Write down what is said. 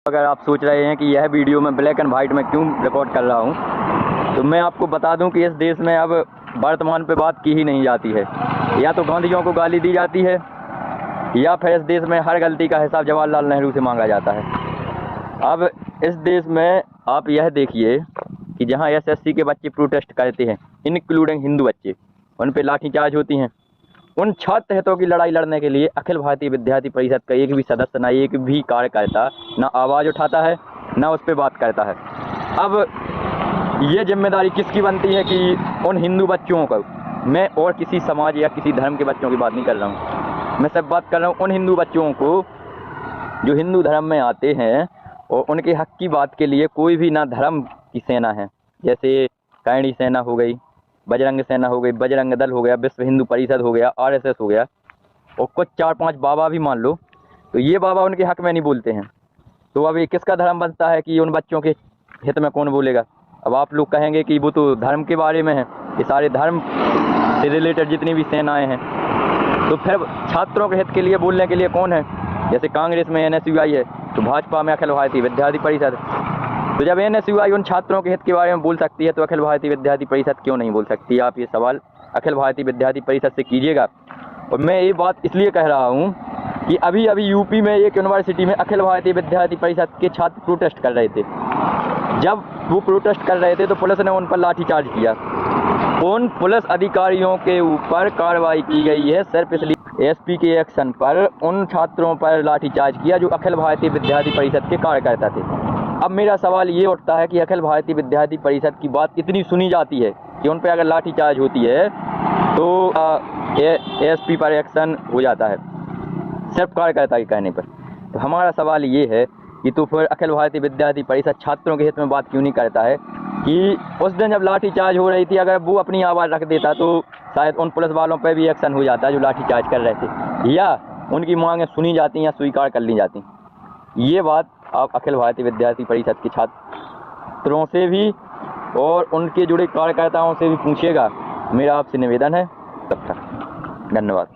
अगर आप सोच रहे हैं कि यह वीडियो मैं ब्लैक एंड वाइट में क्यों रिकॉर्ड कर रहा हूं, तो मैं आपको बता दूं कि इस देश में अब वर्तमान पे बात की ही नहीं जाती है। या तो गांधीजियों को गाली दी जाती है या फिर इस देश में हर गलती का हिसाब जवाहरलाल नेहरू से मांगा जाता है। अब इस देश में आप यह देखिए कि जहां एसएससी के बच्चे प्रोटेस्ट करते हैं, इंक्लूडिंग हिंदू बच्चे, उन पर लाठीचार्ज होती हैं। उन छात्र हितों की लड़ाई लड़ने के लिए अखिल भारतीय विद्यार्थी परिषद का एक भी सदस्य, ना एक भी कार्यकर्ता, ना आवाज़ उठाता है, ना उस पर बात करता है। अब ये जिम्मेदारी किसकी बनती है कि उन हिंदू बच्चों को, मैं और किसी समाज या किसी धर्म के बच्चों की बात नहीं कर रहा हूँ, मैं सब बात कर रहा हूँ उन हिंदू बच्चों को जो हिंदू धर्म में आते हैं और उनके हक की बात के लिए कोई भी ना धर्म की सेना है, जैसे कैणी सेना हो गई, बजरंग सेना हो गई, बजरंग दल हो गया, विश्व हिंदू परिषद हो गया, आरएसएस हो गया, और कुछ 4-5 बाबा भी मान लो, तो ये बाबा उनके हक में नहीं बोलते हैं। तो अब ये किसका धर्म बनता है कि उन बच्चों के हित में कौन बोलेगा? अब आप लोग कहेंगे कि वो तो धर्म के बारे में है, ये सारे धर्म से रिलेटेड जितनी भी सेनाएं हैं, तो फिर छात्रों के हित के लिए बोलने के लिए कौन है? जैसे कांग्रेस में एनएसयूआई है, तो भाजपा में अखिल भारतीय विद्यार्थी परिषद। तो जब एनएसयूआई उन छात्रों के हित के बारे में बोल सकती है, तो अखिल भारतीय विद्यार्थी परिषद क्यों नहीं बोल सकती? आप ये सवाल अखिल भारतीय विद्यार्थी परिषद से कीजिएगा। और मैं ये बात इसलिए कह रहा हूँ कि अभी यूपी में एक यूनिवर्सिटी में अखिल भारतीय विद्यार्थी परिषद के छात्र प्रोटेस्ट कर रहे थे। जब वो प्रोटेस्ट कर रहे थे तो पुलिस ने उन पर लाठीचार्ज किया। उन पुलिस अधिकारियों के ऊपर कार्रवाई की गई है सिर्फ इसलिए एसपी के एक्शन पर उन छात्रों पर लाठीचार्ज किया जो अखिल भारतीय विद्यार्थी परिषद के कार्यकर्ता थे। अब मेरा सवाल ये उठता है कि अखिल भारतीय विद्यार्थी परिषद की बात इतनी सुनी जाती है कि उन पर अगर लाठीचार्ज होती है तो एसपी पर एक्शन हो जाता है सिर्फ कार्यकर्ता के कहने पर। तो हमारा सवाल ये है कि तो फिर अखिल भारतीय विद्यार्थी परिषद छात्रों के हित में बात क्यों नहीं करता है कि उस दिन जब लाठीचार्ज हो रही थी, अगर वो अपनी आवाज़ रख देता तो शायद उन पुलिस वालों पर भी एक्शन हो जाता जो लाठीचार्ज कर रहे थे, या उनकी मांगें सुनी जाती या स्वीकार कर ली जाती। ये बात आप अखिल भारतीय विद्यार्थी परिषद के छात्रों से भी और उनके जुड़े कार्यकर्ताओं से भी पूछिएगा। मेरा आपसे निवेदन है। तब तक धन्यवाद।